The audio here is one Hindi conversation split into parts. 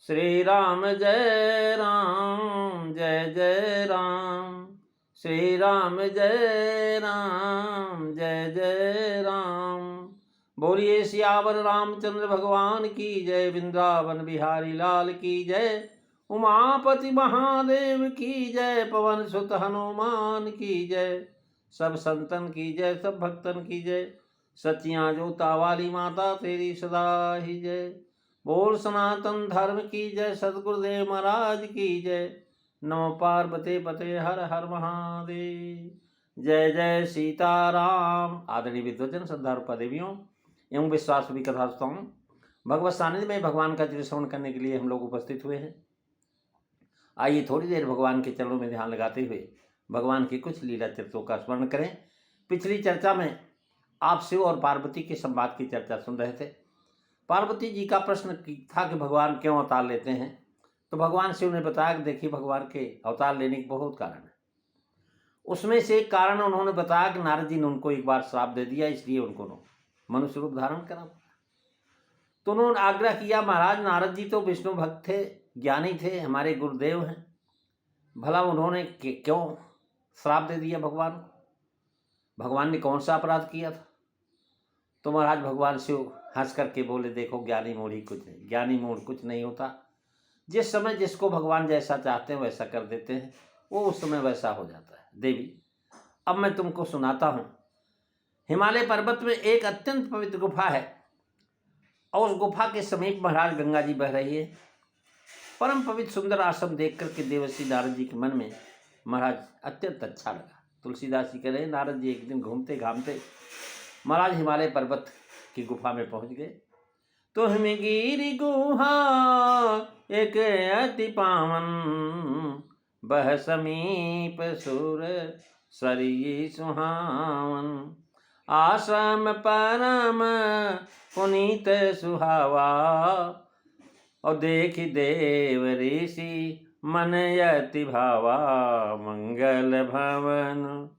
श्री राम जय राम जय जय राम। श्री राम जय राम जय जय राम। बोलिए सियावर रामचंद्र भगवान की जय। वृंदावन बिहारी लाल की जय। उमापति महादेव की जय। पवन सुत हनुमान की जय। सब संतन की जय, सब भक्तन की जय। सचियां जोता वाली माता तेरी सदा ही जय। बोल सनातन धर्म की जय। सदगुरुदेव महाराज की जय। नमो पार्वती पते हर हर महादेव। जय जय सीताराम। आदरणीय विद्वजन, श्रद्धारूपा देवियों एवं विश्वास कथास्तों, भगवत सानिध्य में भगवान का चिर श्रवण करने के लिए हम लोग उपस्थित हुए हैं। आइए थोड़ी देर भगवान के चरणों में ध्यान लगाते हुए भगवान की कुछ लीला चरित्रों का स्मरण करें। पिछली चर्चा में आप शिव और पार्वती के संवाद की चर्चा सुन रहे थे। पार्वती जी का प्रश्न था कि भगवान क्यों अवतार लेते हैं, तो भगवान शिव ने बताया कि देखिए, भगवान के अवतार लेने के बहुत कारण है। उसमें से एक कारण उन्होंने बताया कि नारद जी ने उनको एक बार श्राप दे दिया, इसलिए उनको मनुष्य रूप धारण करा। तो उन्होंने आग्रह किया, महाराज नारद जी तो विष्णु भक्त थे, ज्ञानी थे, हमारे गुरुदेव हैं, भला उन्होंने क्यों श्राप दे दिया भगवान को? भगवान ने कौन सा अपराध किया था? तो महाराज भगवान शिव हंस करके बोले, देखो ज्ञानी मूढ़ ही कुछ नहीं, ज्ञानी मूढ़ कुछ नहीं होता। जिस समय जिसको भगवान जैसा चाहते हैं वैसा कर देते हैं, वो उस समय वैसा हो जाता है। देवी, अब मैं तुमको सुनाता हूँ। हिमालय पर्वत में एक अत्यंत पवित्र गुफा है और उस गुफा के समीप महाराज गंगा जी बह रही है। परम पवित्र सुंदर आश्रम देख करके देवर्षि नारद जी के मन में महाराज अत्यंत अच्छा लगा। तुलसीदास जी कह रहे, नारद जी एक दिन घूमते घामते महाराज हिमालय पर्वत की गुफा में पहुंच गए। तो हिमगिरी गुहा एक अति पावन, बह समीप सुर सरी सुहावन। आश्रम परम पुनीत सुहावा, और देख देव ऋषि मन यति भावा। मंगल भवन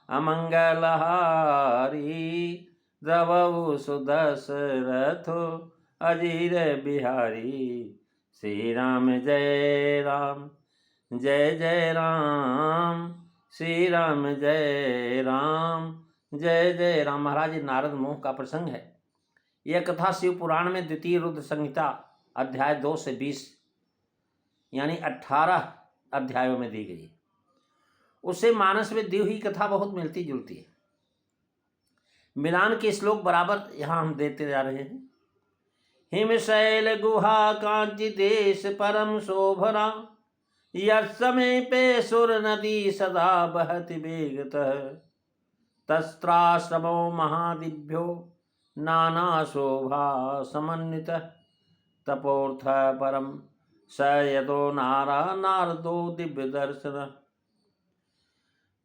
अमंगल हारी, द्रवऊ सुदशरथो अजीर बिहारी। श्री राम जय राम जय जय राम। श्री राम जय राम जय जय राम। महाराज नारद मोह का प्रसंग है। यह कथा शिव पुराण में द्वितीय रुद्र संहिता अध्याय 2 से 20 यानी 18 अध्यायों में दी गई। उससे मानस में दी हुई कथा बहुत मिलती जुलती है। मिलान के श्लोक बराबर यहाँ हम देते जा रहे हैं। हिमशैल गुहा कांची देश परम शोभना, यत्समीपे सुर नदी सदा बहति वेगतः। तस्त्राश्रमो महादिभ्यो नाना शोभा समन्वितः। तपोर्थ परम स यदो नारदो दिव्य दर्शन।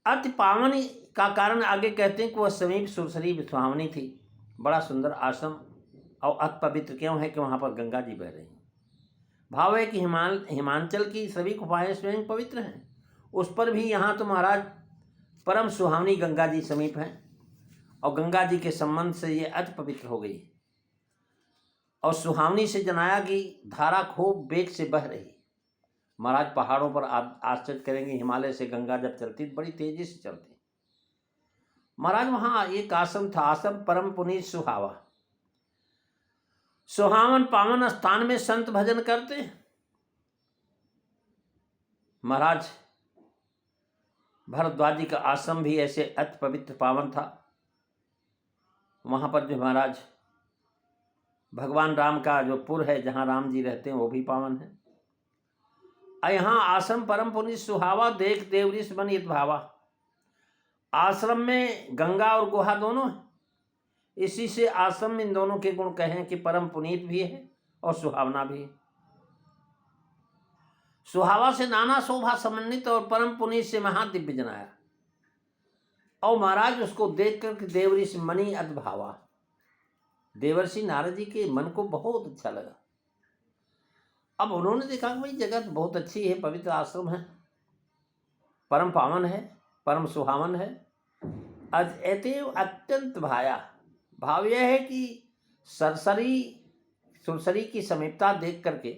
अति पावनी का कारण आगे कहते हैं कि वह समीप सुरसरी सुहावनी थी। बड़ा सुंदर आश्रम और अति पवित्र क्यों है कि वहाँ पर गंगा जी बह रही हैं। भाव है कि हिमांचल की सभी गुफाएं स्वयं पवित्र हैं, उस पर भी यहाँ तो महाराज परम सुहावनी गंगा जी समीप हैं और गंगा जी के संबंध से ये अति पवित्र हो गई और सुहावनी से जनाया कि धारा खूब वेग से बह रही। महाराज पहाड़ों पर आप आश्चर्य करेंगे, हिमालय से गंगा जब चलती तो बड़ी तेजी से चलती। महाराज वहाँ एक आश्रम था, आश्रम परम पुनीत सुहावा। सुहावन पावन स्थान में संत भजन करते। महाराज भरद्वाज जी का आश्रम भी ऐसे अति पवित्र पावन था। वहाँ पर जो महाराज भगवान राम का जो पुर है जहाँ राम जी रहते हैं वो भी पावन है। यहाँ आश्रम परम पुनीत सुहावा, देख देवऋष मन यत भावा। आश्रम में गंगा और गुहा दोनों है, इसी से आश्रम में इन दोनों के गुण कहें कि परम पुनीत भी है और सुहावना भी है। सुहावा से नाना शोभा समन्वित और परम पुनीत से महादिव्य जनाया। और महाराज उसको देख कर देवऋषि मणि अद्भावा, देवर्षि नारद जी के मन को बहुत अच्छा लगा। अब उन्होंने देखा कि भाई जगह तो बहुत अच्छी है, पवित्र आश्रम है, परम पावन है, परम सुहावन है। अतएव अत्यंत भाया। भाव यह है कि सुरसरी की समीपता देख करके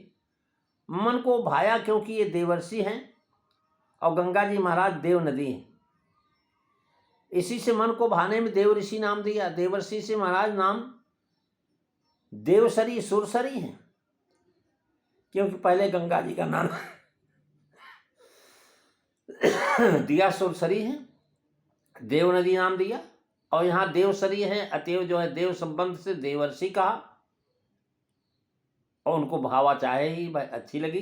मन को भाया क्योंकि ये देवर्षि हैं और गंगा जी महाराज देव नदी है, इसी से मन को भाने में देव ऋषि नाम दिया। देवर्षि से महाराज नाम देवसरी सुरसरी है, क्योंकि पहले गंगा जी का नाम दिया सुरसरी है, देव नदी नाम दिया, और यहाँ देवसरी है, अतएव जो है देव संबंध से देवर्षि कहा, और उनको भावा चाहे ही भाई अच्छी लगी।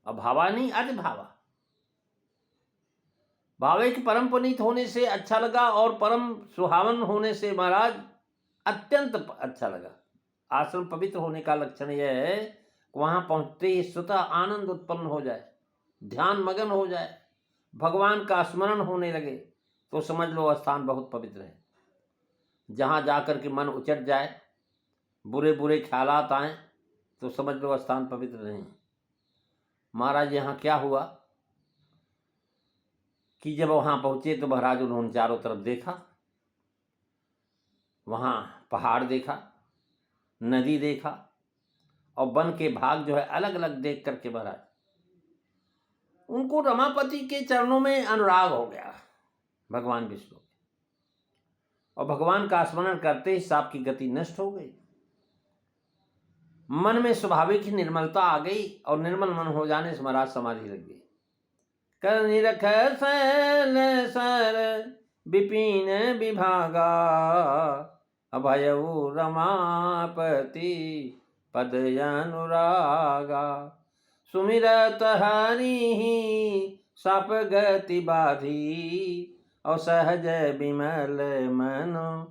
अब भावा नहीं अज भावा, भावे के परम पुनीत होने से अच्छा लगा और परम सुहावन होने से महाराज अत्यंत अच्छा लगा। आश्रम पवित्र होने का लक्षण यह है कि वहां पहुंचते ही स्वतः आनंद उत्पन्न हो जाए, ध्यान मगन हो जाए, भगवान का स्मरण होने लगे, तो समझ लो स्थान बहुत पवित्र है। जहां जाकर के मन उचट जाए, बुरे बुरे ख्यालात आए, तो समझ लो स्थान पवित्र नहीं। महाराज यहाँ क्या हुआ कि जब वहां पहुंचे तो महाराज उन्होंने चारों तरफ देखा, वहां पहाड़ देखा, नदी देखा, और वन के भाग जो है अलग अलग देख करके महाराज उनको रमापति के चरणों में अनुराग हो गया, भगवान विष्णु, और भगवान का स्मरण करते ही सांप की गति नष्ट हो गई। मन में स्वाभाविक ही निर्मलता आ गई, और निर्मल मन हो जाने से महाराज समाधि लग गई। कर निरख सैल सर विपिन विभागा, अभयऊ रमापति पद अनुरागा। सुमिरत हरि सप गति बाधी, और सहज विमल मन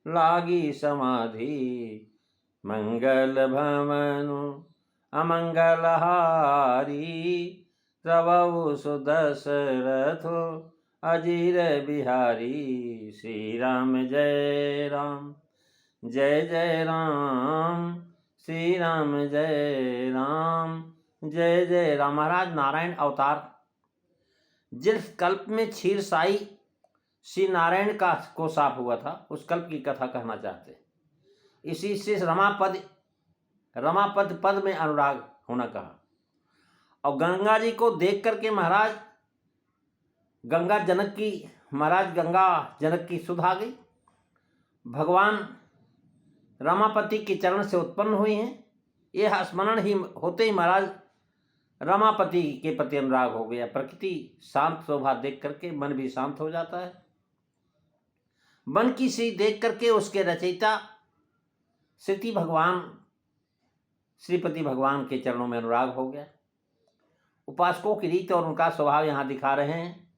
लागी समाधि। मंगल भवनु अमंगल हारी, तवौ सुदशरथ अजीर बिहारी। श्री राम जय राम, जय जय राम, श्री राम जय राम, जय जय राम। महाराज नारायण अवतार जिस कल्प में क्षीरसाई श्री नारायण का को साफ हुआ था, उस कल्प की कथा कहना चाहते हैं। इसी से रमापद पद में अनुराग होना कहा। और गंगा जी को देख करके महाराज गंगा जनक की सुध आ गई। भगवान रमापति के चरण से उत्पन्न हुई हैं। यह स्मरण ही होते ही महाराज रमापति के प्रति अनुराग हो गया। प्रकृति शांत शोभा देख करके मन भी शांत हो जाता है। वन की सी देख करके उसके रचयिता श्रीपति भगवान के चरणों में अनुराग हो गया। उपासकों की रीत और उनका स्वभाव यहाँ दिखा रहे हैं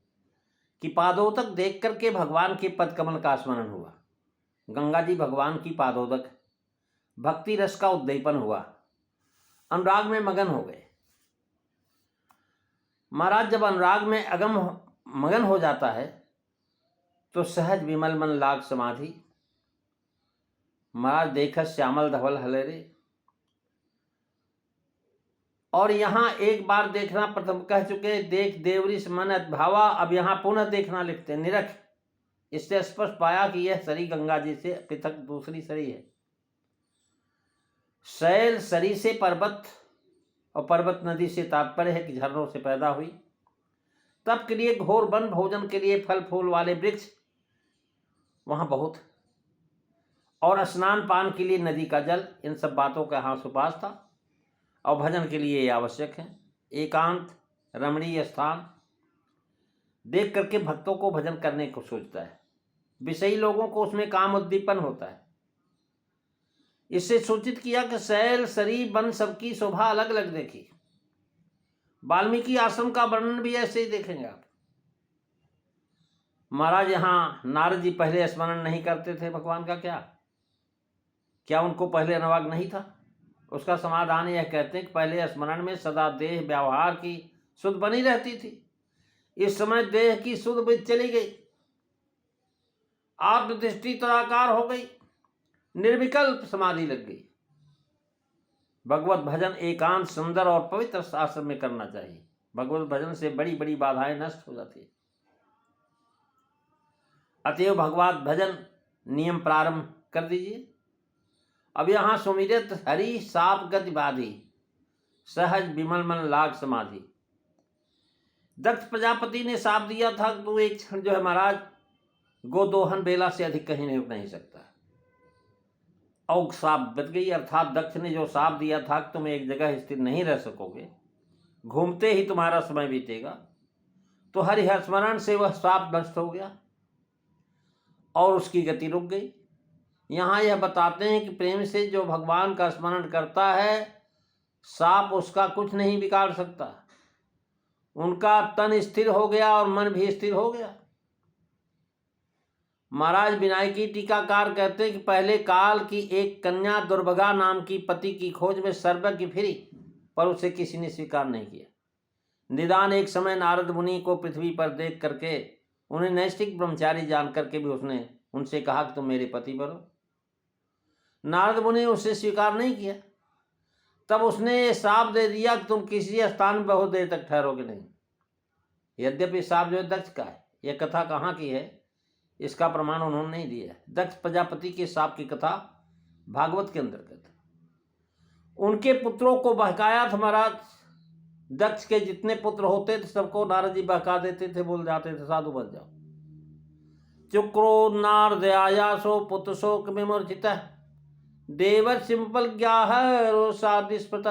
कि पादोदक देख करके भगवान के पद कमल का स्मरण हुआ। गंगा जी भगवान की पादोदक, भक्ति रस का उद्दीपन हुआ, अनुराग में मगन हो गए। महाराज जब अनुराग में मगन हो जाता है तो सहज विमल मन लाग समाधि। महाराज देखत श्यामल धवल हलेरे। और यहाँ एक बार देखना प्रथम कह चुके, देख देवरिस मन भावा। अब यहाँ पुनः देखना लिखते निरख। इससे स्पष्ट पाया कि यह सरी गंगा जी से पृथक दूसरी सरी है। शैल सरी से पर्वत, और पर्वत नदी से तात्पर्य है कि झरनों से पैदा हुई। तप के लिए घोर वन, भोजन के लिए फल फूल वाले वृक्ष वहां बहुत, और स्नान पान के लिए नदी का जल। इन सब बातों का यहाँ सुपास था, और भजन के लिए ये आवश्यक है। एकांत रमणीय स्थान देख करके भक्तों को भजन करने को सोचता है। विषयी लोगों को उसमें काम उद्दीपन होता है। इससे सूचित किया कि शैल सरी वन सबकी शोभा अलग अलग देखी। वाल्मीकि आश्रम का वर्णन भी ऐसे ही देखेंगे आप। महाराज यहाँ नारद जी पहले स्मरण नहीं करते थे भगवान का। क्या उनको पहले अनुराग नहीं था? उसका समाधान यह कहते हैं कि पहले स्मरण में सदा देह व्यवहार की सुध बनी रहती थी। इस समय देह की सुध भी चली गई, आत्मदृष्टि तदाकार हो गई, निर्विकल्प समाधि लग गई। भगवत भजन एकांत सुंदर और पवित्र आश्रम में करना चाहिए। भगवत भजन से बड़ी बड़ी बाधाएं नष्ट हो जाती है। अतएव भगवत भजन नियम प्रारंभ कर दीजिए। अब यहाँ सुमिरत हरि साप गति बाधी, सहज विमल मन लाग समाधि। दक्ष प्रजापति ने शाप दिया था कि तू एक क्षण जो है महाराज गोदोहन बेला से अधिक कहीं नहीं रुक नहीं सकता। और शाप बच गई, अर्थात दक्ष ने जो शाप दिया था कि तुम एक जगह स्थिर नहीं रह सकोगे, घूमते ही तुम्हारा समय बीतेगा, तो हरिहर स्मरण से वह शाप नष्ट हो गया और उसकी गति रुक गई। यहाँ यह बताते हैं कि प्रेम से जो भगवान का स्मरण करता है, शाप उसका कुछ नहीं बिगाड़ सकता। उनका तन स्थिर हो गया और मन भी स्थिर हो गया। महाराज विनायकी टीकाकार कहते हैं कि पहले काल की एक कन्या दुर्भगा नाम की पति की खोज में सर्वज्ञ फिरी, पर उसे किसी ने स्वीकार नहीं किया। निदान एक समय नारद मुनि को पृथ्वी पर देख करके उन्हें नैष्ठिक ब्रह्मचारी जान करके भी उसने उनसे कहा कि तुम मेरे पति बनो। नारद मुनि उसे स्वीकार नहीं किया। तब उसने शाप दे दिया कि तुम किसी स्थान में बहुत देर तक ठहरोगे नहीं। यद्यपि शाप जो है दक्ष का है, यह कथा कहाँ की है इसका प्रमाण उन्होंने नहीं दिया। दक्ष प्रजापति के शाप की कथा भागवत के अंतर्गत। उनके पुत्रों को बहकाया था महाराज। दक्ष के जितने पुत्र होते थे सबको नारद जी बहका देते थे, बोल जाते थे साधु बन जाओ। चुक्रो नारद आयासो पुत्र शोक विमूर्छित देवर सिंपल ग्याह रोषादिस्पृत।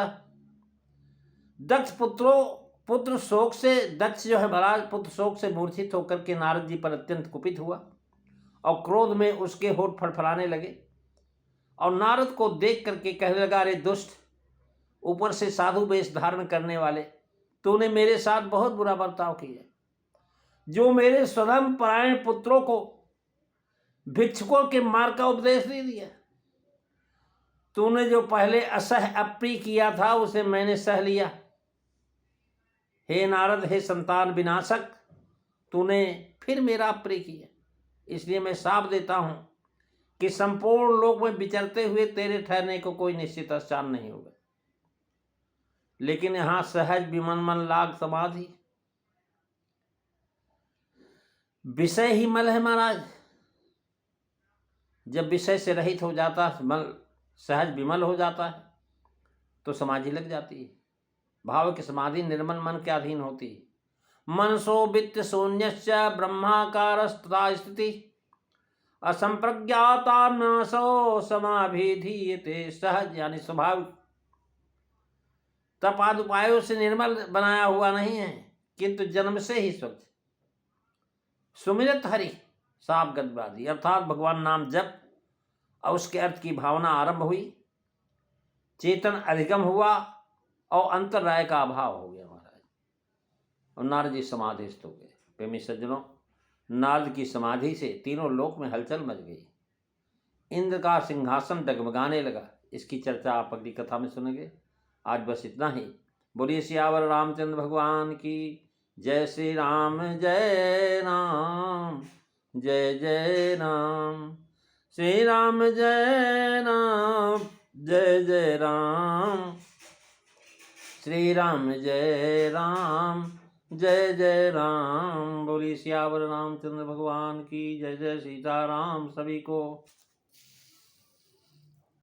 दक्ष पुत्र शोक से, दक्ष जो है महाराज पुत्र शोक से मूर्छित होकर के नारद जी पर अत्यंत कुपित हुआ और क्रोध में उसके होठ फड़फड़ाने लगे और नारद को देख करके कहने लगा, अरे दुष्ट, ऊपर से साधु वेश धारण करने वाले, तूने मेरे साथ बहुत बुरा बर्ताव किया। जो मेरे स्वधर्म परायण पुत्रों को भिक्षुकों के मार्ग का उपदेश नहीं दिया, तूने जो पहले असह अप्रिय किया था उसे मैंने सह लिया। हे नारद, हे संतान विनाशक, तूने फिर मेरा अप्रिय किया। इसलिए मैं शाप देता हूं कि संपूर्ण लोक में विचरते हुए तेरे ठहरने को कोई निश्चित स्थान नहीं होगा। लेकिन यहां सहज विमन मन लाग समाधि, विषय ही मल है महाराज। जब विषय से रहित हो जाता है, मल सहज विमल हो जाता है, तो समाधि लग जाती है। भाव की समाधि निर्मल मन के अधीन होती है। मनसो वित्त शून्यश्च ब्रह्माकारस्तथा स्थिति असंप्रज्ञाता नासो समाभिधीयते। सहज यानी स्वाभाविक, तपाद उपायों से निर्मल बनाया हुआ नहीं है, किंतु जन्म से ही स्वच्छ। सुमिरत हरि साप गदबादी, अर्थात भगवान नाम जप और उसके अर्थ की भावना आरंभ हुई, चेतन अधिगम हुआ और अंतर्राय का अभाव हो गया महाराज, और नारद जी समाधिस्थ हो गए। प्रेमी सज्जनों, नारद की समाधि से तीनों लोक में हलचल मच गई। इंद्र का सिंहासन डगमगाने लगा। इसकी चर्चा आप अगली कथा में सुनेंगे। आज बस इतना ही। बोलिए सियावर रामचंद्र भगवान की जय। श्री राम जय राम, जय जय राम। श्री राम जय राम, जय जय राम। श्री राम जय राम, जय जय राम। बोली सियावर रामचंद्र भगवान की जय। जय सीताराम। सभी को